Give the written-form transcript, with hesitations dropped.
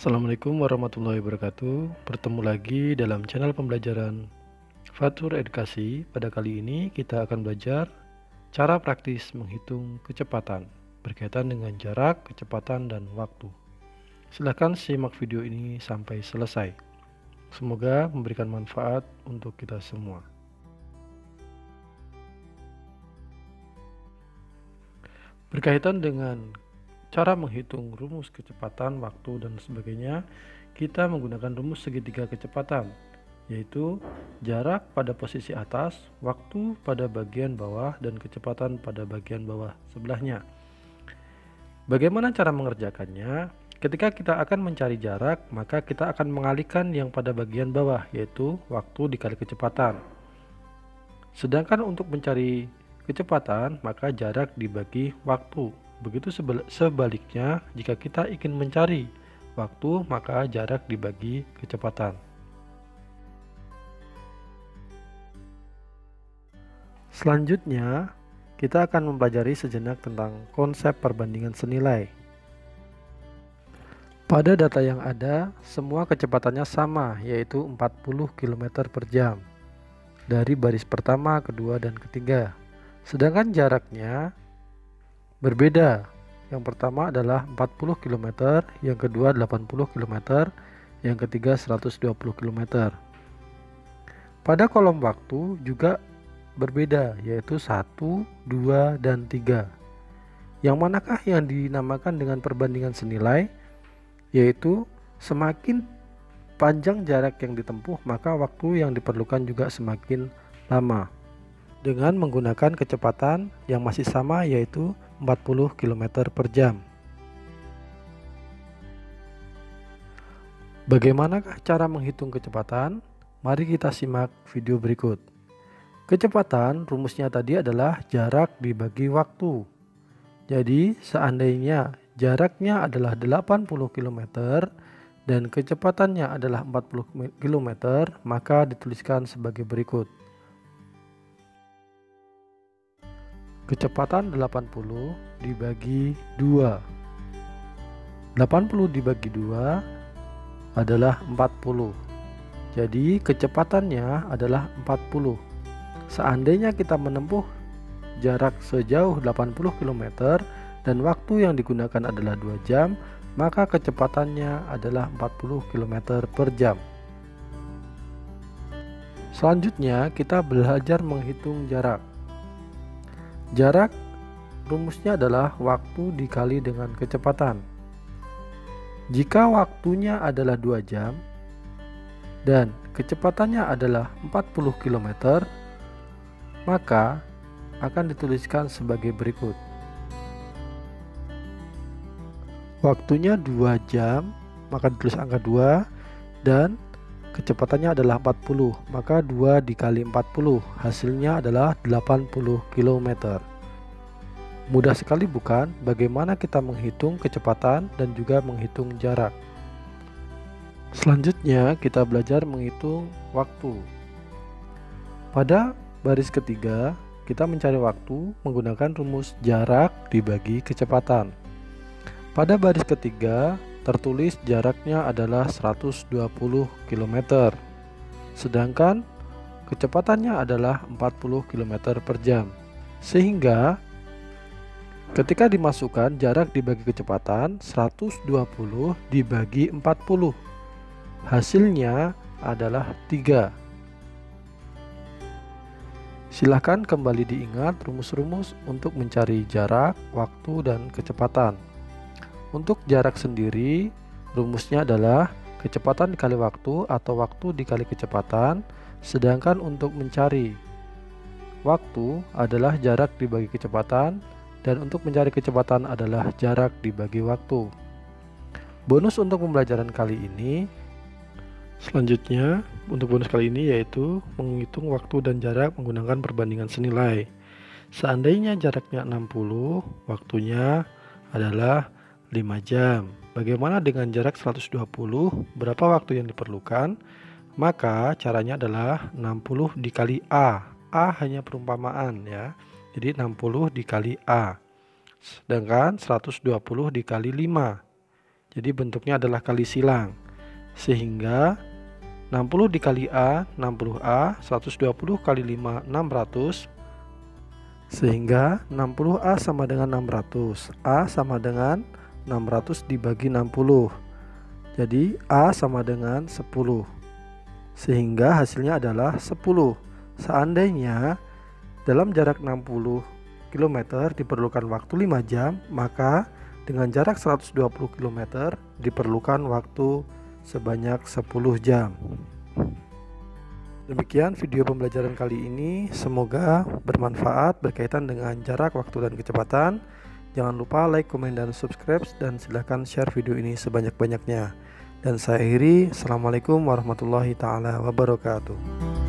Assalamualaikum warahmatullahi wabarakatuh. Bertemu lagi dalam channel pembelajaran Fatur Edukasi. Pada kali ini kita akan belajar cara praktis menghitung kecepatan berkaitan dengan jarak, kecepatan, dan waktu. Silahkan simak video ini sampai selesai. Semoga memberikan manfaat untuk kita semua. Berkaitan dengan cara menghitung rumus kecepatan, waktu, dan sebagainya, kita menggunakan rumus segitiga kecepatan, yaitu jarak pada posisi atas, waktu pada bagian bawah, dan kecepatan pada bagian bawah sebelahnya. Bagaimana cara mengerjakannya? Ketika kita akan mencari jarak, maka kita akan mengalihkan yang pada bagian bawah, yaitu waktu dikali kecepatan. Sedangkan untuk mencari kecepatan, maka jarak dibagi waktu. Begitu sebaliknya, jika kita ingin mencari waktu, maka jarak dibagi kecepatan. Selanjutnya, kita akan mempelajari sejenak tentang konsep perbandingan senilai. Pada data yang ada, semua kecepatannya sama, yaitu 40 km per jam dari baris pertama, kedua, dan ketiga. Sedangkan jaraknya berbeda. Yang pertama adalah 40 km, yang kedua 80 km, yang ketiga 120 km. Pada kolom waktu juga berbeda, yaitu 1, 2, dan 3. Yang manakah yang dinamakan dengan perbandingan senilai? Yaitu semakin panjang jarak yang ditempuh, maka waktu yang diperlukan juga semakin lama. Dengan menggunakan kecepatan yang masih sama, yaitu 40 km per jam. Bagaimanakah cara menghitung kecepatan? Mari kita simak video berikut. Kecepatan rumusnya tadi adalah jarak dibagi waktu. Jadi seandainya jaraknya adalah 80 km dan kecepatannya adalah 40 km, maka dituliskan sebagai berikut. Kecepatan 80 dibagi 2. 80 dibagi 2 adalah 40. Jadi kecepatannya adalah 40. Seandainya kita menempuh jarak sejauh 80 km dan waktu yang digunakan adalah 2 jam, maka kecepatannya adalah 40 km per jam. Selanjutnya kita belajar menghitung jarak. Jarak rumusnya adalah waktu dikali dengan kecepatan. Jika waktunya adalah 2 jam dan kecepatannya adalah 40 km, maka akan dituliskan sebagai berikut. Waktunya 2 jam, maka ditulis angka 2, dan kecepatannya adalah 40, maka 2 dikali 40, hasilnya adalah 80 km. Mudah sekali bukan? Bagaimana kita menghitung kecepatan dan juga menghitung jarak. Selanjutnya kita belajar menghitung waktu. Pada baris ketiga, kita mencari waktu menggunakan rumus jarak dibagi kecepatan. Pada baris ketiga tertulis jaraknya adalah 120 km, sedangkan kecepatannya adalah 40 km per jam. Sehingga ketika dimasukkan jarak dibagi kecepatan, 120 dibagi 40, hasilnya adalah 3. Silahkan kembali diingat rumus-rumus untuk mencari jarak, waktu, dan kecepatan. Untuk jarak sendiri, rumusnya adalah kecepatan dikali waktu atau waktu dikali kecepatan. Sedangkan untuk mencari waktu adalah jarak dibagi kecepatan, dan untuk mencari kecepatan adalah jarak dibagi waktu. Bonus untuk pembelajaran kali ini, selanjutnya untuk bonus kali ini yaitu menghitung waktu dan jarak menggunakan perbandingan senilai. Seandainya jaraknya 60, waktunya adalah 5 jam. Bagaimana dengan jarak 120? Berapa waktu yang diperlukan? Maka caranya adalah 60 dikali A. A hanya perumpamaan ya. Jadi 60 dikali A. Sedangkan 120 dikali 5. Jadi bentuknya adalah kali silang. Sehingga 60 dikali A, 60A, 120 kali 5, 600. Sehingga 60A sama dengan 600. A sama dengan 600 dibagi 60. Jadi A sama dengan 10. Sehingga hasilnya adalah 10. Seandainya dalam jarak 60 km diperlukan waktu 5 jam, maka dengan jarak 120 km diperlukan waktu sebanyak 10 jam. Demikian video pembelajaran kali ini, semoga bermanfaat berkaitan dengan jarak, waktu, dan kecepatan. Jangan lupa like, komen, dan subscribe, dan silahkan share video ini sebanyak-banyaknya. Dan saya akhiri, Assalamualaikum warahmatullahi taala wabarakatuh.